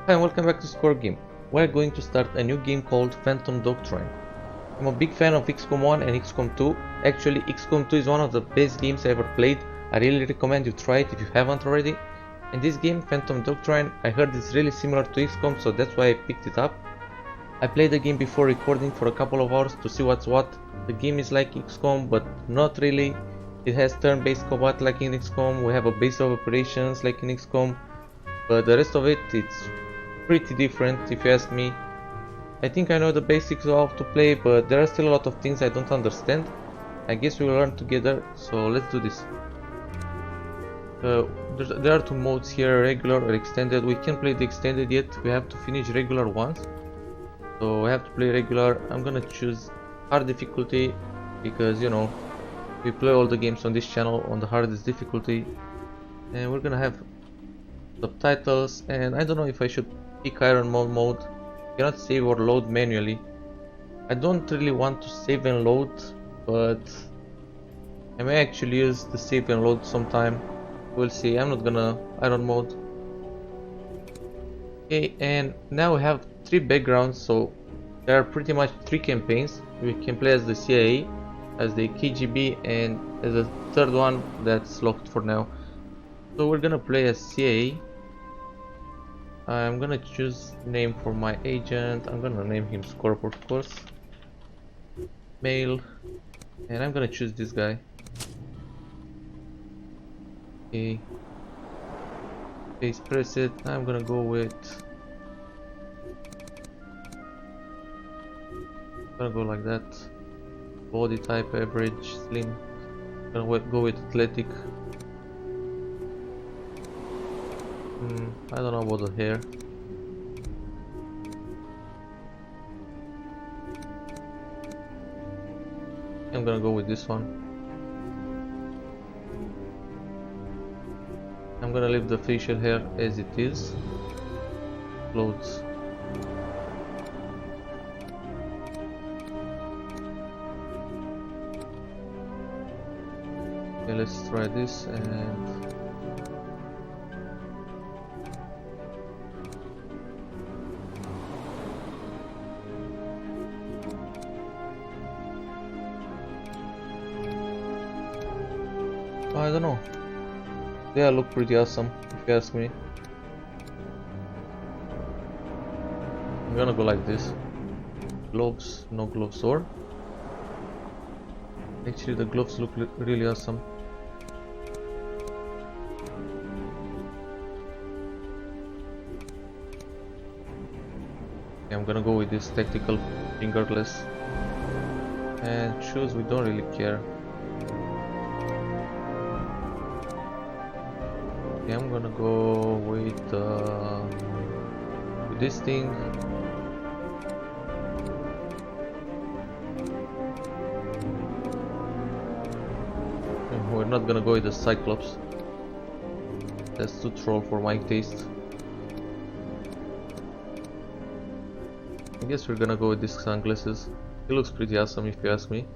Hi and welcome back to Score Game. We're going to start a new game called Phantom Doctrine. I'm a big fan of Xcom 1 and Xcom 2. Actually, Xcom 2 is one of the best games I ever played. I really recommend you try it if you haven't already. And this game, Phantom Doctrine, I heard it's really similar to Xcom, so that's why I picked it up. I played the game before recording for a couple of hours to see what's what. The game is like Xcom, but not really. It has turn-based combat like in Xcom, we have a base of operations like in Xcom, but the rest of it's pretty different if you ask me. I think I know the basics of how to play, but there are still a lot of things I don't understand. I guess we will learn together, so let's do this. There are two modes here, regular or extended. We can't play the extended yet, we have to finish regular once. So I have to play regular. I'm gonna choose hard difficulty because, you know, we play all the games on this channel on the hardest difficulty. And we're gonna have subtitles, and I don't know if I should pick Iron mode. You cannot save or load manually. I don't really want to save and load, but I may actually use the save and load sometime. We'll see. I'm not gonna Iron mode. Okay, and now we have three backgrounds, so there are pretty much three campaigns. We can play as the CIA, as the KGB, and as a third one that's locked for now. So we're gonna play as CIA. I'm gonna choose name for my agent. I'm gonna name him Scorp, of course. Male, and I'm gonna choose this guy. Okay. Face press it. I'm gonna go with. Gonna go like that. Body type average, slim. Gonna go with athletic. I don't know about the hair. I'm gonna go with this one. I'm gonna leave the facial hair as it is. Clothes. Okay, let's try this and I don't know. They all look pretty awesome, if you ask me. I'm gonna go like this. Gloves, no gloves, or actually the gloves look really awesome. Okay, I'm gonna go with this tactical fingerless. And shoes, we don't really care. I'm gonna go with this thing. And we're not gonna go with the Cyclops. That's too troll for my taste. I guess we're gonna go with these sunglasses. He looks pretty awesome if you ask me.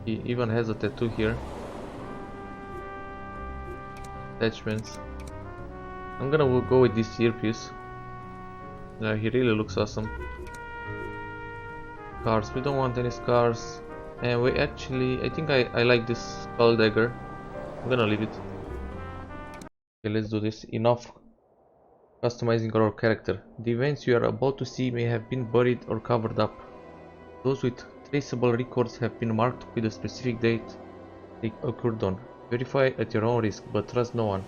He even has a tattoo here. Attachments. I'm gonna go with this earpiece. Yeah, he really looks awesome. Scars, we don't want any scars. And we actually, I think I like this skull dagger. I'm gonna leave it. Okay, let's do this. Enough customizing our character. The events you are about to see may have been buried or covered up. Those with traceable records have been marked with a specific date they occurred on. Verify at your own risk, but trust no one.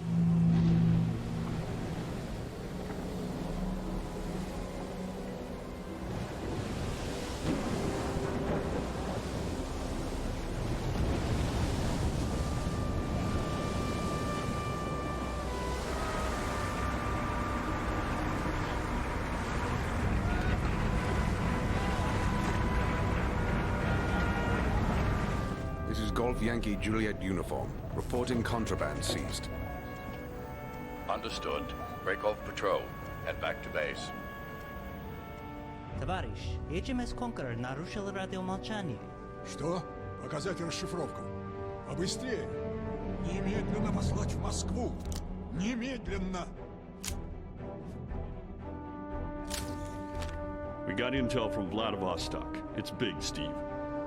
This is Golf Yankee Juliet uniform. Reporting contraband seized. Understood. Break off patrol. Head back to base. Товарищ, HMS Conqueror нарушил радиомолчание. Что? Показать расшифровку. Побыстрее. Немедленно послать в Москву. Немедленно. got intel from Vladivostok. It's big, Steve.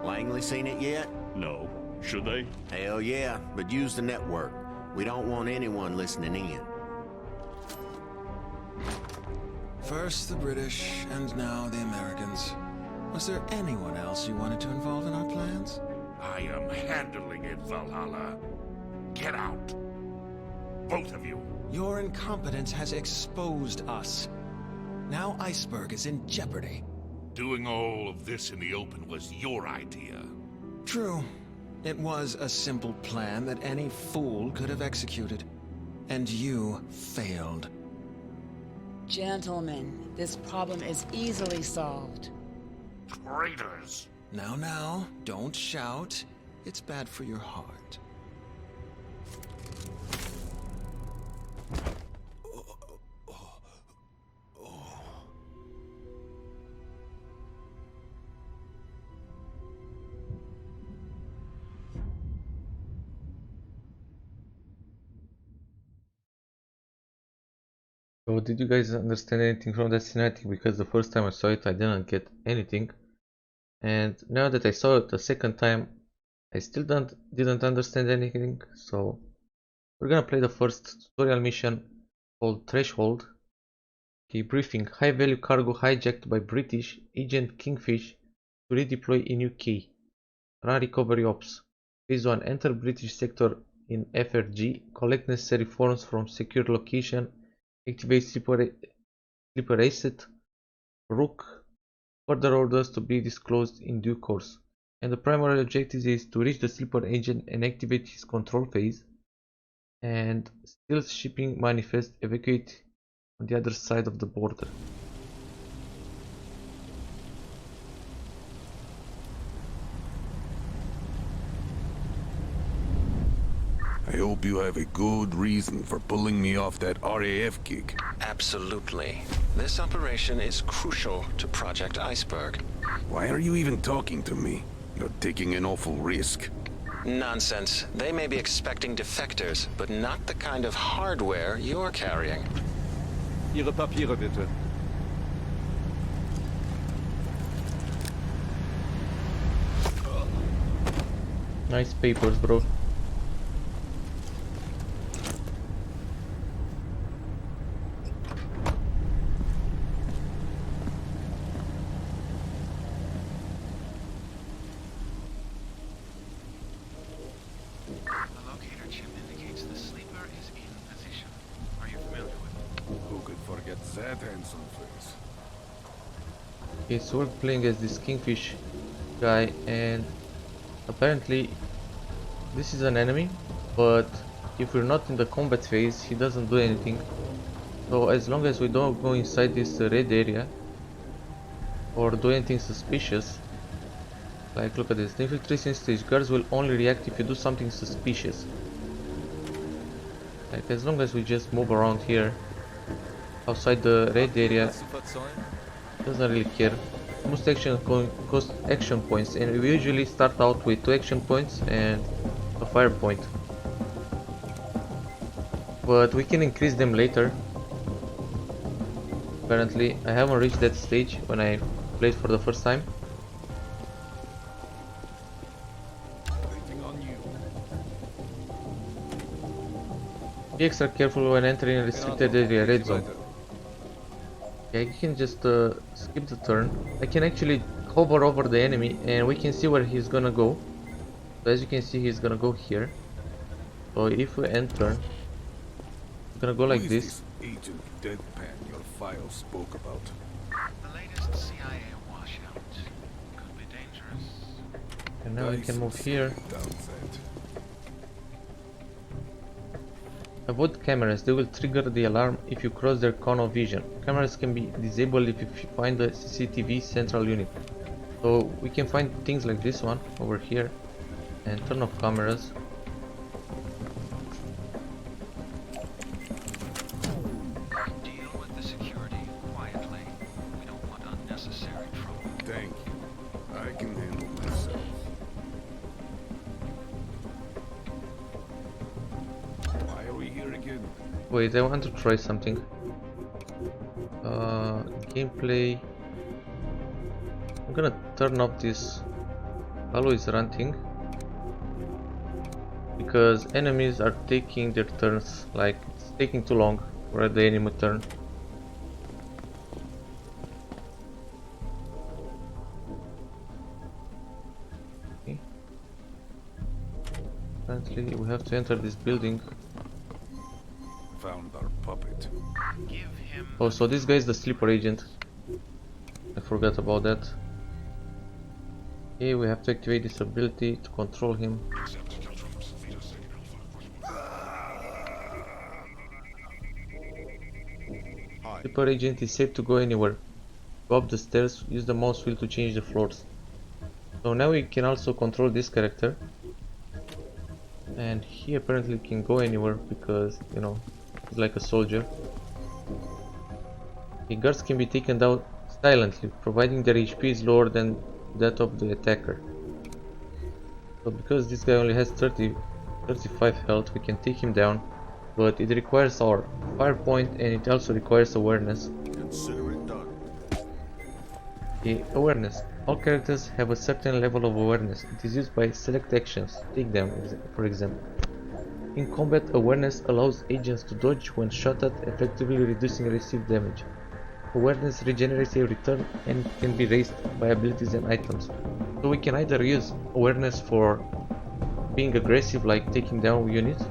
Langley seen it yet? No. Should they? Hell yeah, but use the network. We don't want anyone listening in. First the British, and now the Americans. Was there anyone else you wanted to involve in our plans? I am handling it, Valhalla. Get out. Both of you. Your incompetence has exposed us. Now Iceberg is in jeopardy. Doing all of this in the open was your idea. True. It was a simple plan that any fool could have executed. And you failed. Gentlemen, this problem is easily solved. Traitors! Now, don't shout. It's bad for your heart. So did you guys understand anything from that cinematic? Because the first time I saw it I didn't get anything, and now that I saw it the second time I still didn't understand anything. So we're gonna play the first tutorial mission called Threshold. Okay, briefing. High value cargo hijacked by British agent Kingfish to redeploy in UK. Run recovery ops. Phase 1. Enter British sector in FRG. Collect necessary forms from secure location. Activate sleeper asset. Rook. Further orders to be disclosed in due course. And the primary objective is to reach the sleeper agent and activate his control phase. And stealth shipping manifest. Evacuate on the other side of the border. I hope you have a good reason for pulling me off that RAF gig. Absolutely. This operation is crucial to Project Iceberg. Why are you even talking to me? You're taking an awful risk. Nonsense. They may be expecting defectors, but not the kind of hardware you're carrying. Ihre Papiere bitte. Nice papers, bro. Okay, so we're playing as this Kingfish guy, and apparently this is an enemy, but if we're not in the combat phase he doesn't do anything. So as long as we don't go inside this red area or do anything suspicious, like look at this, the infiltration stage guards will only react if you do something suspicious. Like as long as we just move around here outside the red area, doesn't really care. Most action cost action points, and we usually start out with 2 action points and a fire point, but we can increase them later. Apparently I haven't reached that stage when I played for the first time. Be extra careful when entering a restricted area, red zone. Yeah, you can just skip the turn. I can actually hover over the enemy and we can see where he's gonna go. So as you can see, he's gonna go here. So if we enter, we're gonna go like this. Agent Deadpan your file spoke about. The latest CIA washout. Could be dangerous. And now we can move here. Avoid cameras, they will trigger the alarm if you cross their cone of vision. Cameras can be disabled if you find the CCTV central unit. So we can find things like this one over here and turn off cameras. Deal with the security quietly. We don't want unnecessary trouble. Thank you. I can handle myself. Why are we here again? Wait, I want to try something. Gameplay. I'm gonna turn off this always ranting because enemies are taking their turns, like it's taking too long for the enemy turn. Okay. Apparently we have to enter this building. Found our puppet. Oh, so this guy is the sleeper agent. I forgot about that. Okay, we have to activate this ability to control him. Sleeper agent is safe to go anywhere. Go up the stairs, use the mouse wheel to change the floors. So now we can also control this character. And he apparently can go anywhere because, you know, he's like a soldier. The guards can be taken down silently, providing their HP is lower than that of the attacker. So because this guy only has 35 health, we can take him down, but it requires our fire point and it also requires awareness. Consider it done. Okay, awareness. All characters have a certain level of awareness. It is used by select actions. Take them, for example. In combat, awareness allows agents to dodge when shot at, effectively reducing received damage. Awareness regenerates every turn and can be raised by abilities and items. So we can either use awareness for being aggressive, like taking down units,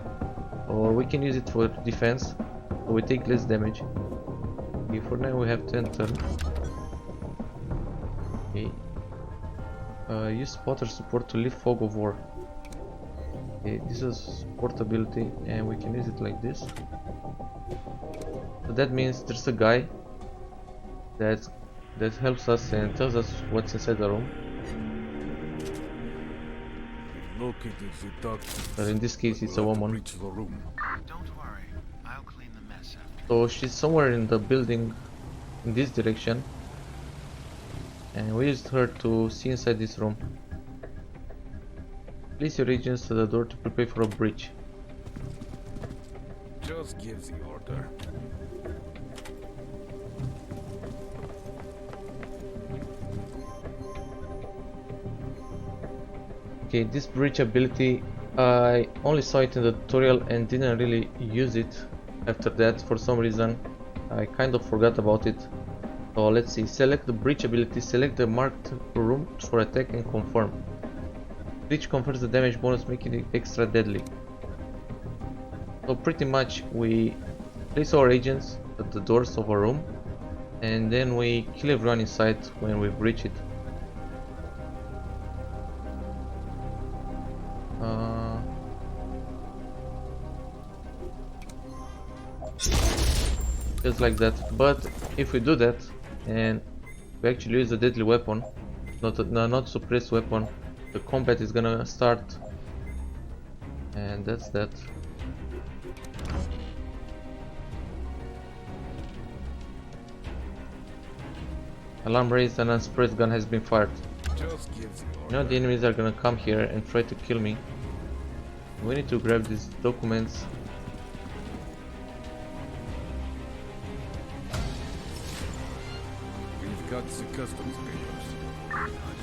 or we can use it for defense, so we take less damage. Okay, for now we have 10 turns. Okay. Use spotter support to lift fog of war. Okay, this is support ability and we can use it like this. So that means there's a guy that helps us and tells us what's inside the room. But in this case it's a woman. Don't worry, I'll clean the mess after. So she's somewhere in the building in this direction. And we used her to see inside this room. Place your agents to the door to prepare for a breach. Just give the order. Okay, this breach ability, I only saw it in the tutorial and didn't really use it after that for some reason. I kind of forgot about it. So let's see, select the breach ability, select the marked room for attack and confirm. Breach confers the damage bonus, making it extra deadly. So pretty much we place our agents at the doors of a room and then we kill everyone inside when we breach it. Just like that. But if we do that and we actually use a deadly weapon, not suppressed weapon, the combat is gonna start, and that's that. Alarm raised and unsuppressed gun has been fired. Just give the order. You know the enemies are gonna come here and try to kill me. We need to grab these documents. We've got the customs papers.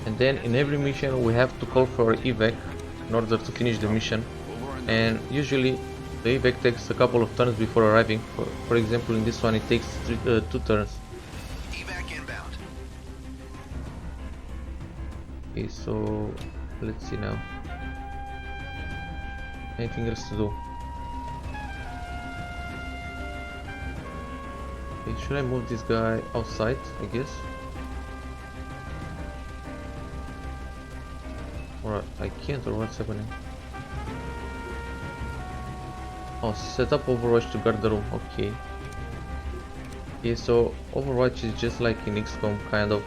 And then in every mission we have to call for evac in order to finish the mission. And usually the evac takes a couple of turns before arriving. For example, in this one it takes 2 turns. Evac inbound. Okay, so let's see now. Anything else to do? Okay, should I move this guy outside, I guess? Or I can't, or what's happening? Oh, set up Overwatch to guard the room, okay. Okay, so Overwatch is just like in Xcom, kind of.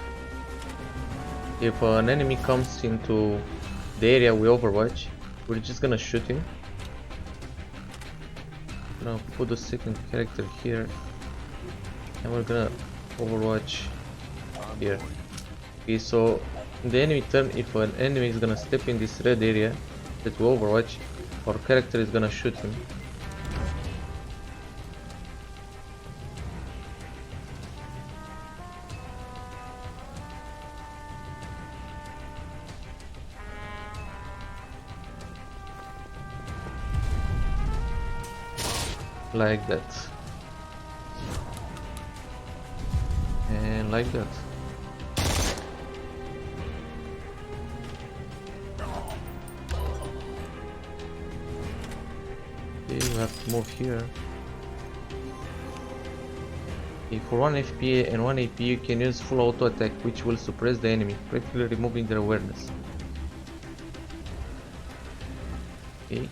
If an enemy comes into the area we Overwatch, we're just gonna shoot him. I'm gonna put the second character here, and we're gonna Overwatch here. Okay, so in the enemy turn, if an enemy is gonna step in this red area that we Overwatch, our character is gonna shoot him. like that, and like that. Okay, we have to move here. Okay, for 1 FPA and 1 AP you can use full auto attack, which will suppress the enemy, practically removing their awareness. Okay,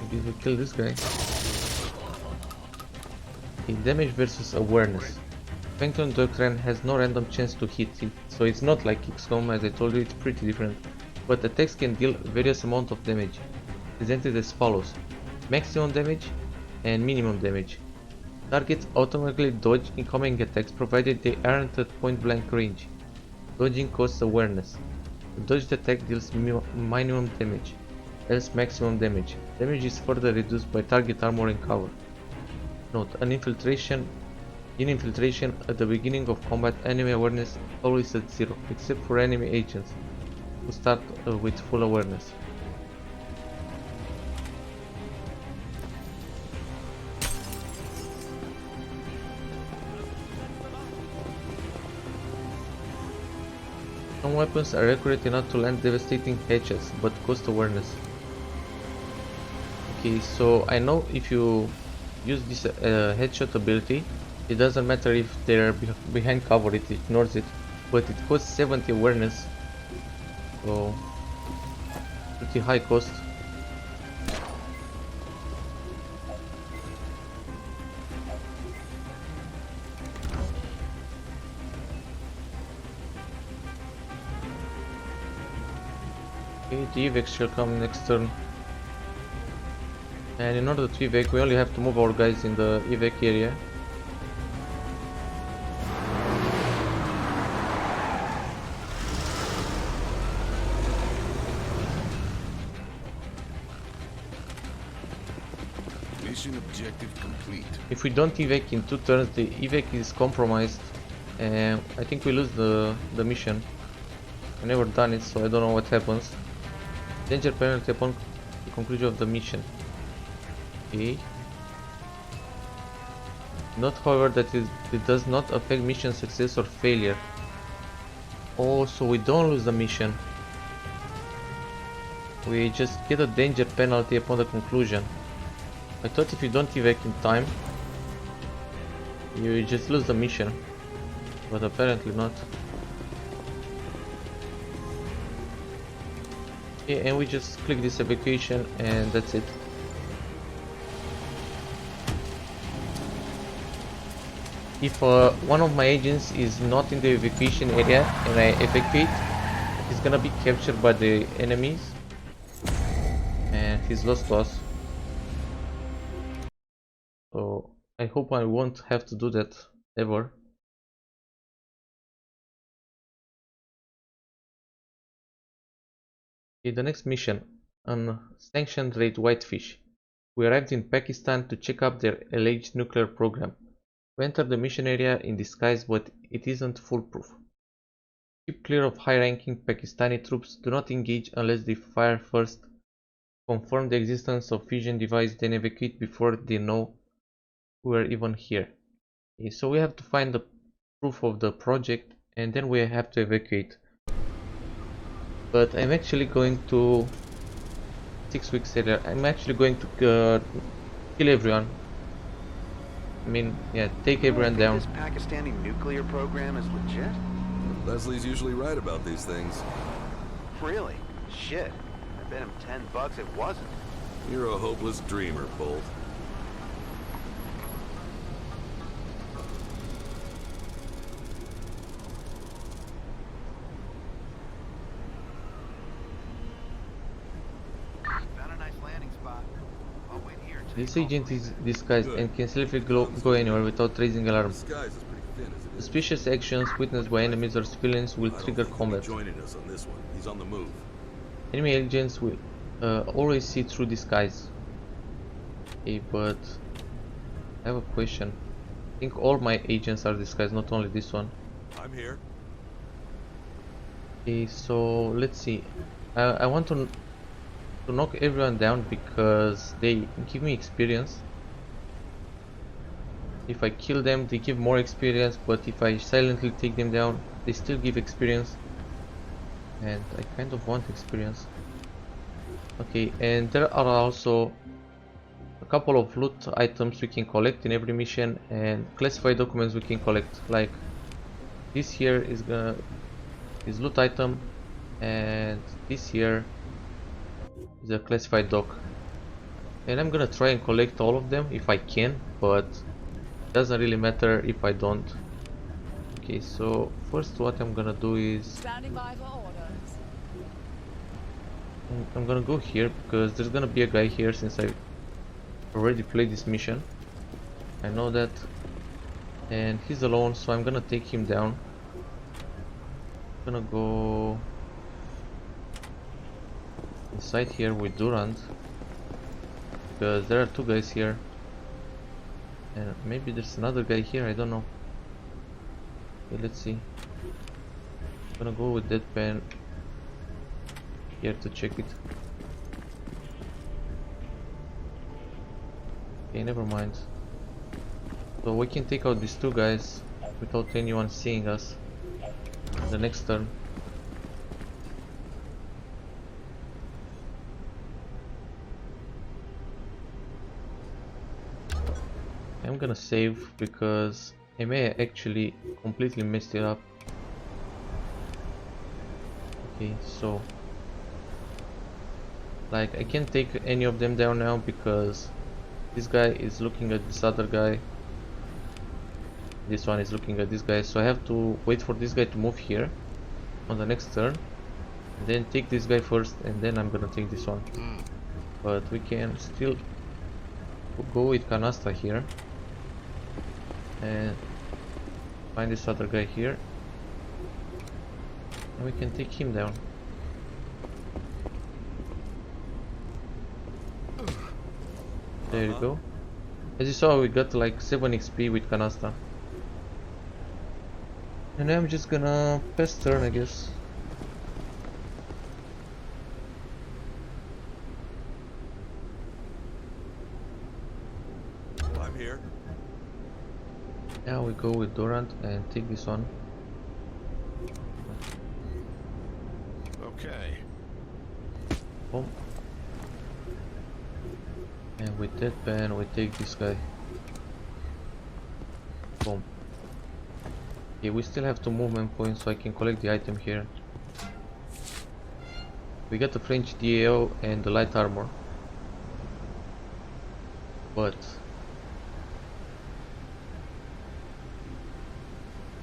maybe we kill this guy. Okay, damage versus awareness. Phantom Doctrine has no random chance to hit it, so it's not like Xcom. As I told you, it's pretty different. But attacks can deal various amount of damage, presented as follows: maximum damage and minimum damage. Targets automatically dodge incoming attacks provided they aren't at point blank range. Dodging costs awareness. A dodged attack deals minimum damage, else maximum damage. Damage is further reduced by target armor and cover. Note: in infiltration at the beginning of combat, enemy awareness always at 0, except for enemy agents, who start with full awareness. Some weapons are accurate enough to land devastating headshots, but cost awareness. Okay, so I know if you use this headshot ability, it doesn't matter if they're behind cover, it ignores it, but it costs 70 awareness, so pretty high cost. Okay, the evac shall come next turn. And in order to evac, we only have to move our guys in the evac area. Mission objective complete. If we don't evac in 2 turns, the evac is compromised, and I think we lose the mission. I never done it, so I don't know what happens. Danger penalty upon the conclusion of the mission. Okay. Note, however, that it does not affect mission success or failure. Oh, so we don't lose the mission. We just get a danger penalty upon the conclusion. I thought if you don't evac in time, you just lose the mission, but apparently not. Okay, and we just click this evacuation and that's it. If one of my agents is not in the evacuation area and I evacuate, he's gonna be captured by the enemies and he's lost to us. So I hope I won't have to do that ever. Okay, the next mission, unsanctioned raid Whitefish. We arrived in Pakistan to check up their alleged nuclear program. We entered the mission area in disguise, but it isn't foolproof. Keep clear of high-ranking Pakistani troops. Do not engage unless they fire first. Confirm the existence of fusion device, then evacuate before they know we're even here. Okay, so we have to find the proof of the project and then we have to evacuate. But I'm actually going to 6 weeks later. I'm actually going to kill everyone. I mean, yeah, take everyone down. This Pakistani nuclear program is legit? Leslie's usually right about these things. Really? Shit. I bet him $10 it wasn't. You're a hopeless dreamer, Bolt. Found a nice landing spot. I'll wait here. This agent is disguised and can safely go anywhere without raising alarm. Suspicious actions witnessed by enemies or civilians will trigger combat. Joining us on this one. He's on the move. Enemy agents will always see through disguise. Okay, but I have a question. I think all my agents are disguised, not only this one. I'm here. Okay, so let's see. I want to to knock everyone down because they give me experience. If I kill them, they give more experience, but if I silently take them down, they still give experience. And I kind of want experience. Okay, and there are also a couple of loot items we can collect in every mission, and classified documents we can collect. Like this here is loot item, and this here is a classified doc. And I'm gonna try and collect all of them if I can, but doesn't really matter if I don't. Okay, so first what I'm gonna do is Standing by for orders. I'm gonna go here because there's gonna be a guy here since I already played this mission. I know that, and he's alone, so I'm gonna take him down. I'm gonna go inside here with Durand because there are two guys here. And maybe there's another guy here, I don't know. Okay, let's see. I'm gonna go with Deadpan here to check it. Okay, never mind. So we can take out these two guys without anyone seeing us the next turn. I'm gonna save because I may actually completely messed it up. Okay, so like I can't take any of them down now because this guy is looking at this other guy, this one is looking at this guy, so I have to wait for this guy to move here on the next turn, and then take this guy first, and then I'm gonna take this one. But we can still go with Canasta here and find this other guy here, and we can take him down. There you go. As you saw, we got like 7 XP with Canasta. And I'm just gonna pass turn, I guess. I'm here. Now we go with Durant and take this one. Okay. Boom. And with Deadpan we take this guy. Boom. Okay, we still have 2 movement points so I can collect the item here. We got the French DAO and the light armor. But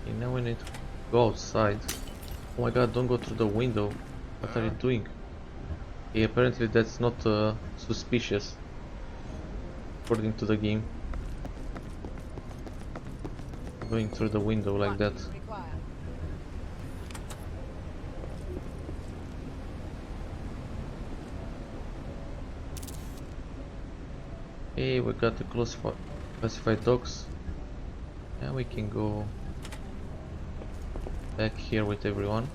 okay, now we need to go outside. Oh my god, don't go through the window. What are you doing? Okay, apparently that's not suspicious according to the game. Going through the window like that. Okay, we got the classified docs. Now we can go back here with everyone.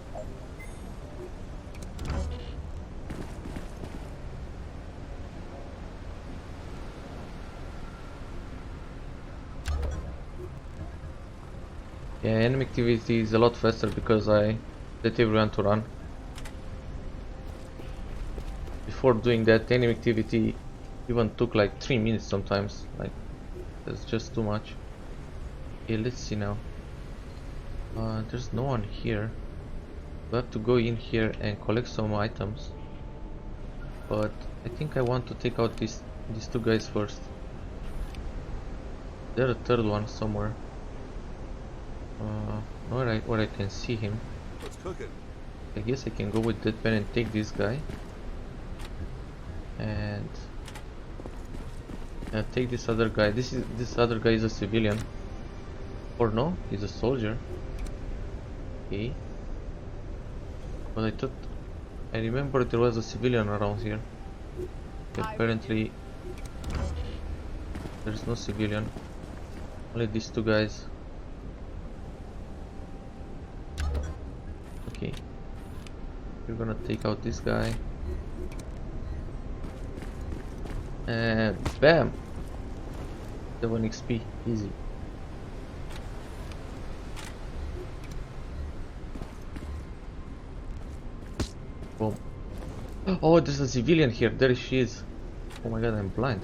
Yeah, enemy activity is a lot faster because I let everyone to run. Before doing that, enemy activity even took like 3 minutes sometimes. Like, that's just too much. Okay, let's see now. There's no one here. We have to go in here and collect some items. But I think I want to take out these 2 guys first. There's a third one somewhere. Where I can see him. What's cooking? I guess I can go with Deadpan and take this guy. And take this other guy. This other guy is a civilian. Or no, he's a soldier. Okay. But I remember there was a civilian around here. Apparently there's no civilian. Only these 2 guys. Okay. We're gonna take out this guy. And bam! 7 XP, easy. Boom. Oh, there's a civilian here. There she is. Oh my god, I'm blind.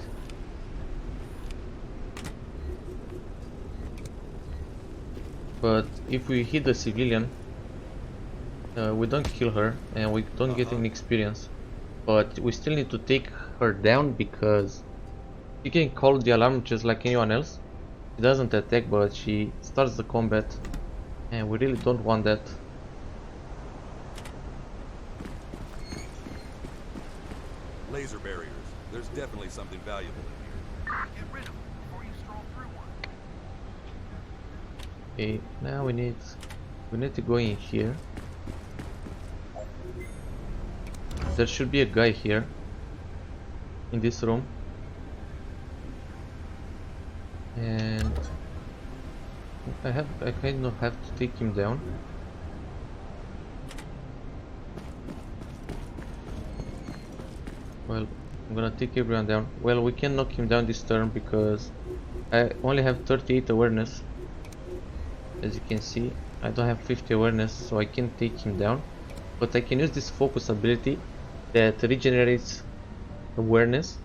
But if we hit the civilian, we don't kill her and we don't get any experience. But we still need to take her down because she can call the alarm just like anyone else. She doesn't attack, but she starts the combat, and we really don't want that. Laser barriers. There's definitely something valuable in here. Get rid of them before you stroll through one. Okay, now we need to go in here. There should be a guy here in this room, and I kind of have to take him down. Well, I'm gonna take everyone down. Well, we can knock him down this turn because I only have 38 awareness. As you can see, I don't have 50 awareness, so I can take him down. But I can use this focus ability that regenerates awareness.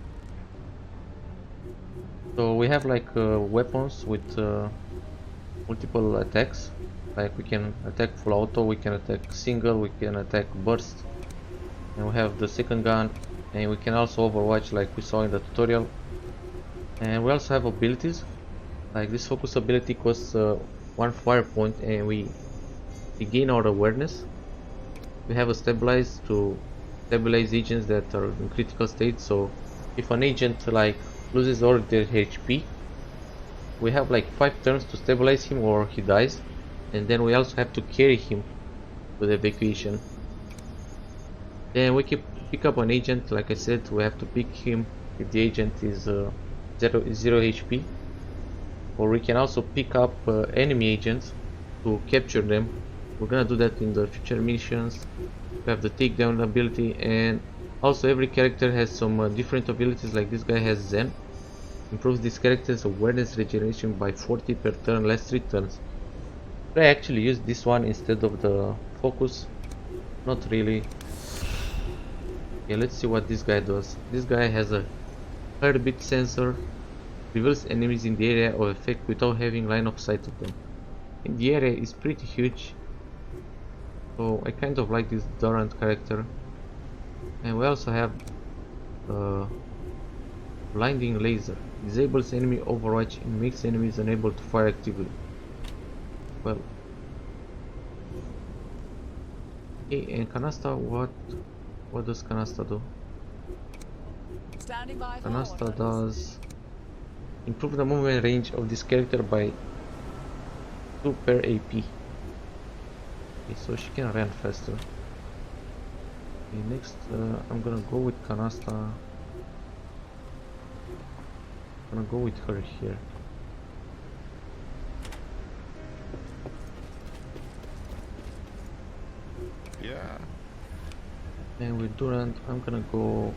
So we have like weapons with multiple attacks. Like we can attack full auto, we can attack single, we can attack burst, and we have the second gun, and we can also overwatch like we saw in the tutorial. And we also have abilities, like this focus ability costs 1 fire point, and we gain our awareness. We have a stabilize to stabilize agents that are in critical state, so if an agent like loses all their HP, we have like 5 turns to stabilize him or he dies, and then we also have to carry him to the evacuation. Then we can pick up an agent. Like I said, we have to pick him if the agent is 0 HP, or we can also pick up enemy agents to capture them. We're gonna do that in the future missions. We have the takedown ability, and also every character has some different abilities. Like this guy has Zen, improves this character's awareness regeneration by 40 per turn, lasts 3 turns. Should I actually use this one instead of the focus? Not really. Okay, let's see what this guy does. This guy has a heartbeat sensor, reveals enemies in the area of effect without having line of sight of them. And the area is pretty huge, so I kind of like this Durant character. And we also have blinding laser, disables enemy overwatch and makes enemies unable to fire actively. Well, okay, and Canasta, what does Canasta do? Canasta does improve the movement range of this character by 2 per AP. Okay, so she can run faster. Okay, next I'm gonna go with Canasta. I'm gonna go with her here. Yeah. And with Durant, I'm gonna go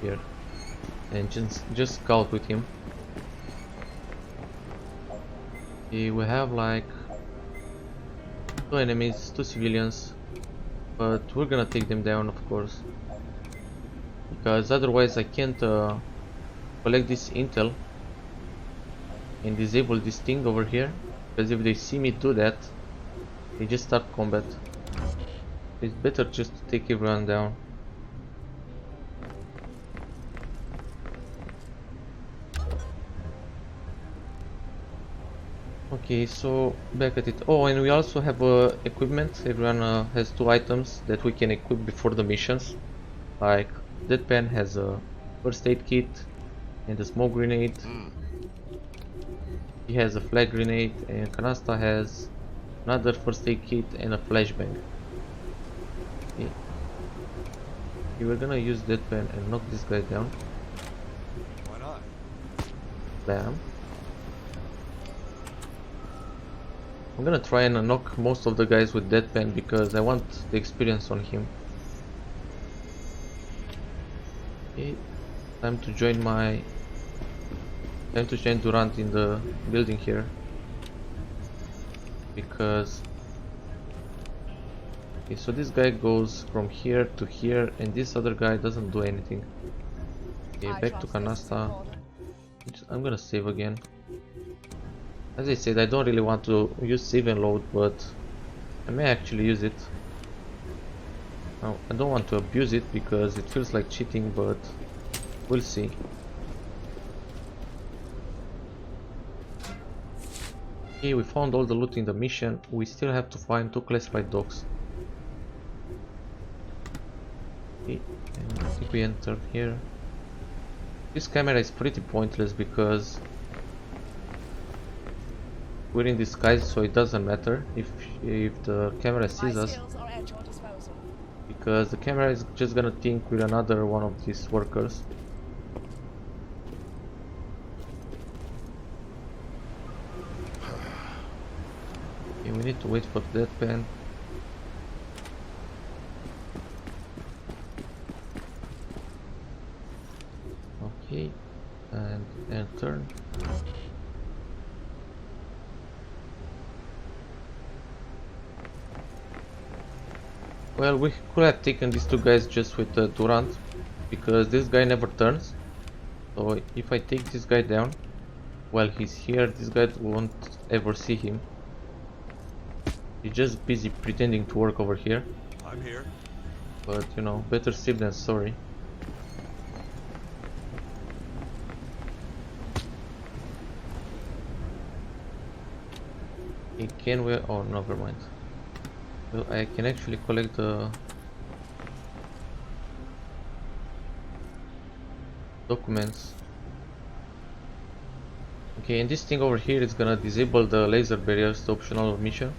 here and just scout with him. Okay, we have like 2 enemies, 2 civilians, but we're gonna take them down, of course, because otherwise I can't collect this intel and disable this thing over here, because if they see me do that, they just start combat. It's better just to take everyone down. Okay, so back at it. Oh, and we also have equipment. Everyone has 2 items that we can equip before the missions. Like Deadpan has a first aid kit and a smoke grenade. He has a flag grenade, and Canasta has another first aid kit and a flashbang. Okay. We're gonna use Deadpan and knock this guy down. Why not? Bam. I'm gonna try and knock most of the guys with Deadpan because I want the experience on him. Okay. Time to join Durant in the building here, because okay, so this guy goes from here to here and this other guy doesn't do anything. Okay, back to Canasta. I'm gonna save again. As I said, I don't really want to use save and load, but I may actually use it. Now, I don't want to abuse it because it feels like cheating, but we'll see. Okay, we found all the loot in the mission. We still have to find 2 classified docs. Okay, and I think we entered here. This camera is pretty pointless because we're in disguise, so it doesn't matter if the camera sees us, because the camera is just gonna think we're another one of these workers. Okay, we need to wait for the deadpan. Okay, and turn. Well, we could have taken these 2 guys just with Durant, because this guy never turns. So if I take this guy down while he's here, this guy won't ever see him. He's just busy pretending to work over here. I'm here. But you know, better safe than sorry. Can we? Oh, never mind. Well, I can actually collect the documents. Okay, and this thing over here is gonna disable the laser barriers, the optional mission.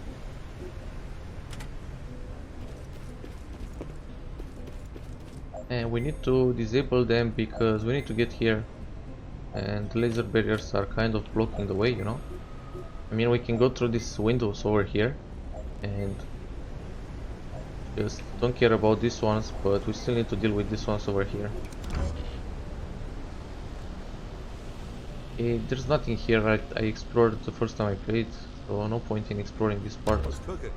And we need to disable them because we need to get here, and the laser barriers are kind of blocking the way, you know. I mean, we can go through these windows over here and just don't care about these ones, but we still need to deal with these ones over here. Okay, there's nothing here. I explored the first time I played, so no point in exploring this part. Let's cook it.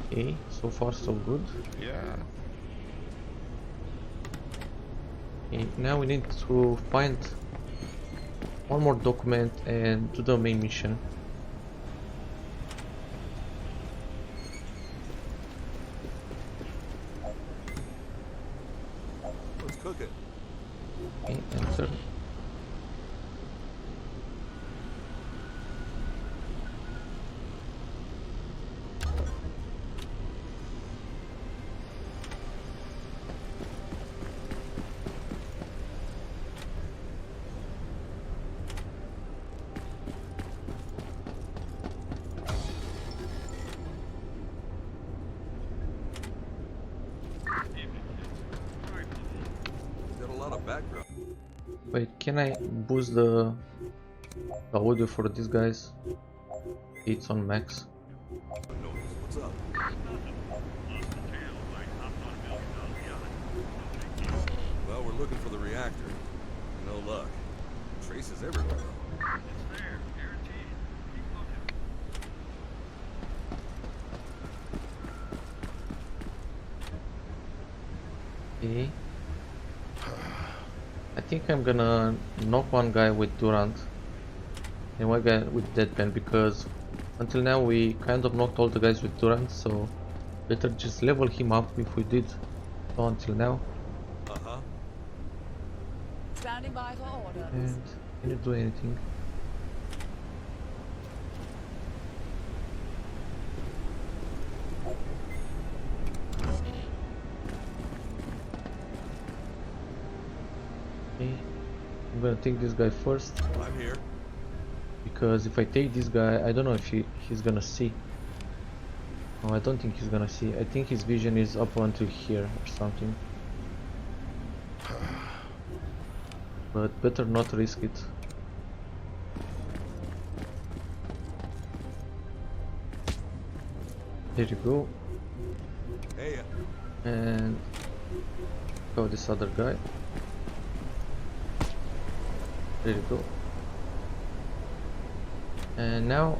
Okay, so far so good. Yeah. Okay, now we need to find one more document and do the main mission. Let's cook it. Okay, enter. Wait, can I boost the audio for these guys? It's on max. What's up? Well, we're looking for the reactor. No luck. Traces everywhere. It's there, guaranteed. Keep looking. Okay. I think I'm gonna knock one guy with Durant and one guy with Deadpan, because until now we kind of knocked all the guys with Durant, so better just level him up if we did so until now. Standing by for orders. And can you do anything? Okay, I'm gonna take this guy first. I'm here. Because if I take this guy, I don't know if he's gonna see. Oh, I don't think he's gonna see. I think his vision is up until here or something. But better not risk it. Here you go. Hey. And go this other guy. There you go. And now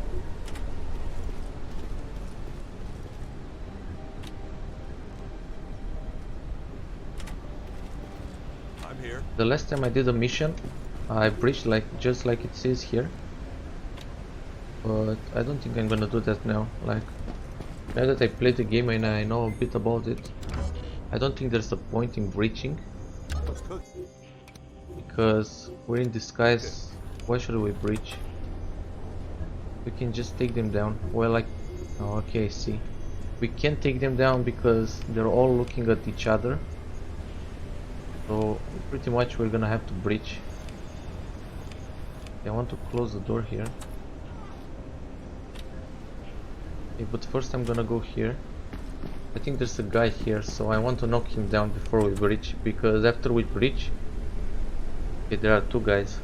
I'm here. the last time I did a mission, I breached just like it says here. But I don't think I'm gonna do that now. Like, now that I played the game and I know a bit about it, I don't think there's a point in breaching. What's cooking? Because we're in disguise. Why should we breach? We can just take them down. Well, like, oh, okay, I see. We can't take them down because they're all looking at each other. So pretty much we're gonna have to breach. I want to close the door here. Okay, but first I'm gonna go here. I think there's a guy here, so I want to knock him down before we breach, because after we breach, okay, there are two guys.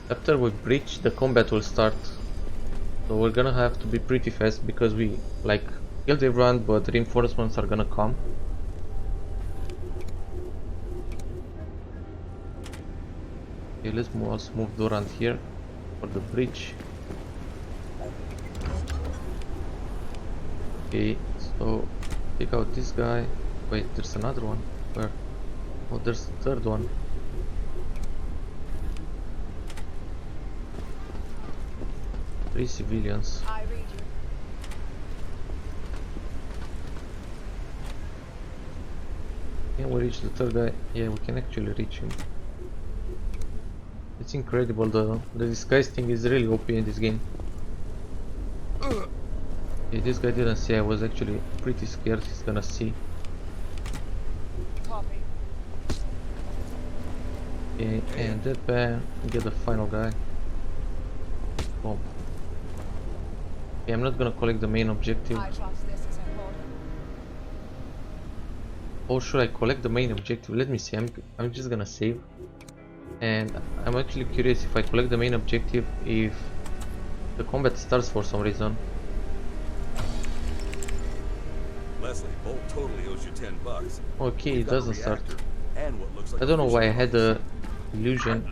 After we breach, the combat will start. So we're gonna have to be pretty fast because we like killed everyone, but reinforcements are gonna come. Okay, let's also move Durant here for the breach. Okay, so take out this guy. Wait, there's another one. Where? Oh, there's the third one. Three civilians. I read you. Can we reach the third guy? Yeah, we can actually reach him. It's incredible, the disguise thing is really OP in this game. Okay, this guy didn't see, I was actually pretty scared he's gonna see. Copy. Okay, and that bam, get the final guy. Boom. Okay, I'm not gonna collect the main objective. I trust this is important. Or should I collect the main objective? Let me see, I'm just gonna save. And I'm actually curious if I collect the main objective, if the combat starts for some reason. Leslie, Bolt totally owes you $10. Okay, it doesn't start. And what looks like I don't know why I had the illusion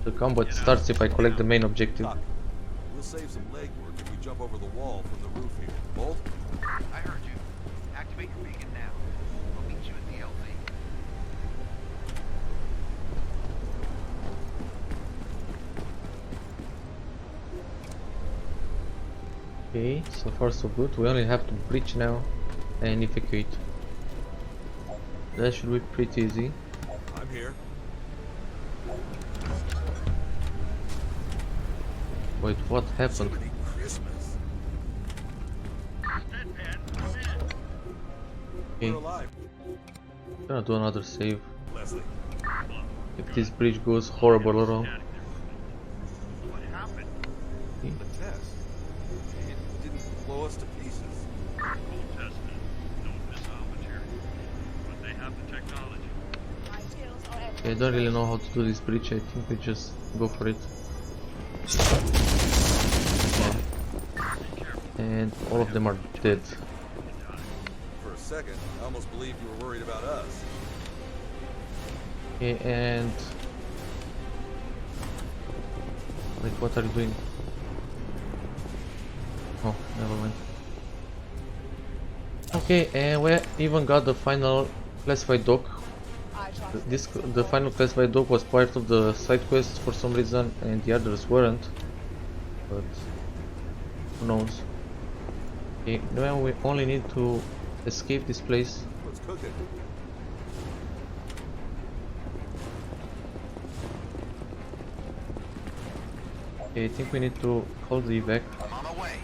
the combat starts if I collect the main objective. We'll save some legwork if we jump over the wall from the roof here. Bolt? I heard you. Activate your beacon now. I'll meet you at the LZ. Okay, so far so good. We only have to breach now and evacuate. That should be pretty easy. I'm here. Wait, what happened? Christmas. Okay, We're alive. gonna do another save. Leslie. If this bridge goes horrible wrong. What happened? Okay. The test. It didn't blow us to pieces. Cold tested. No missile material. But they have the technology. My skills are I don't really know how to do this bridge. I think we just go for it. Yeah. And all of them are dead. For a second, I almost believed you were worried about us. Okay, and wait, what are you doing? Oh, never mind. Okay, and we even got the final classified doc. The final classified doc was part of the side quest for some reason, and the others weren't. But who knows? Okay, now we only need to escape this place. Let's cook it. Okay, I think we need to hold the evac. I'm on my way.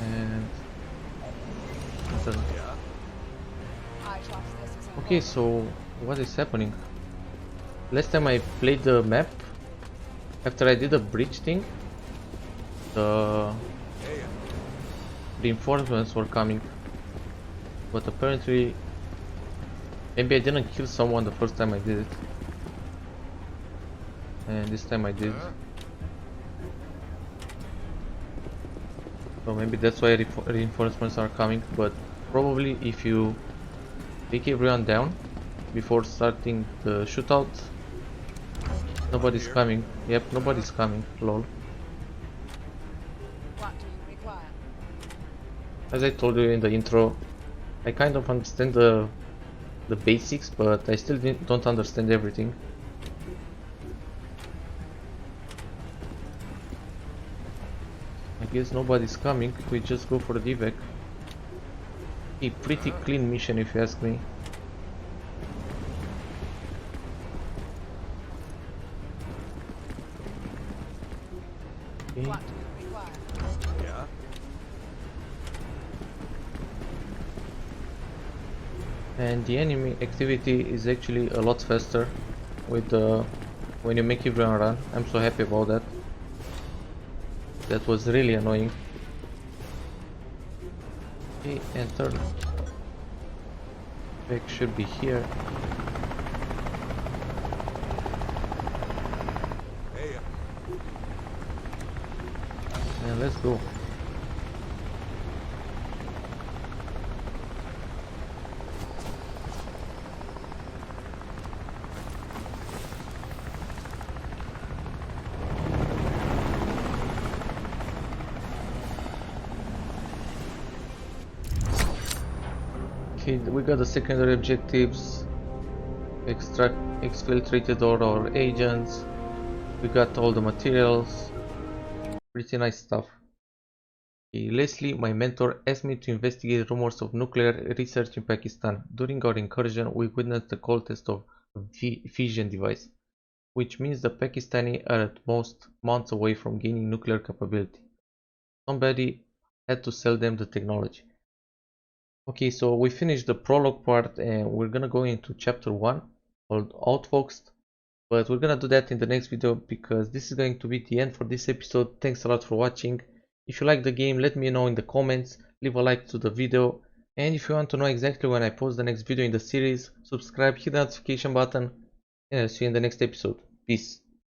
And Yeah. I trust this is okay, so what is happening? Last time I played the map, after I did the bridge thing, the reinforcements were coming, but apparently maybe I didn't kill someone the first time I did it. and this time I did. So maybe that's why reinforcements are coming, but probably if you take everyone down before starting the shootout, nobody's coming. Yep, nobody's coming. Lol. What do you require? As I told you in the intro, I kind of understand the basics, but I still don't understand everything. I guess nobody's coming. We just go for the evac. A pretty clean mission if you ask me. Okay. What do you require? Yeah? And the enemy activity is actually a lot faster with when you make everyone run. I'm so happy about that. That was really annoying. Okay, and turn. Back should be here. Hey. And let's go. Okay, we got the secondary objectives. Extract exfiltrated all our agents. We got all the materials. Pretty nice stuff. Okay, Leslie, my mentor, asked me to investigate rumors of nuclear research in Pakistan. During our incursion, we witnessed the cold test of a fission device, which means the Pakistani are at most months away from gaining nuclear capability. Somebody had to sell them the technology. Okay, so we finished the prologue part and we're gonna go into chapter 1 called Outfoxed, but we're gonna do that in the next video because this is going to be the end for this episode. Thanks a lot for watching. If you like the game, let me know in the comments, leave a like to the video, and if you want to know exactly when I post the next video in the series, subscribe, hit the notification button, and I'll see you in the next episode. Peace.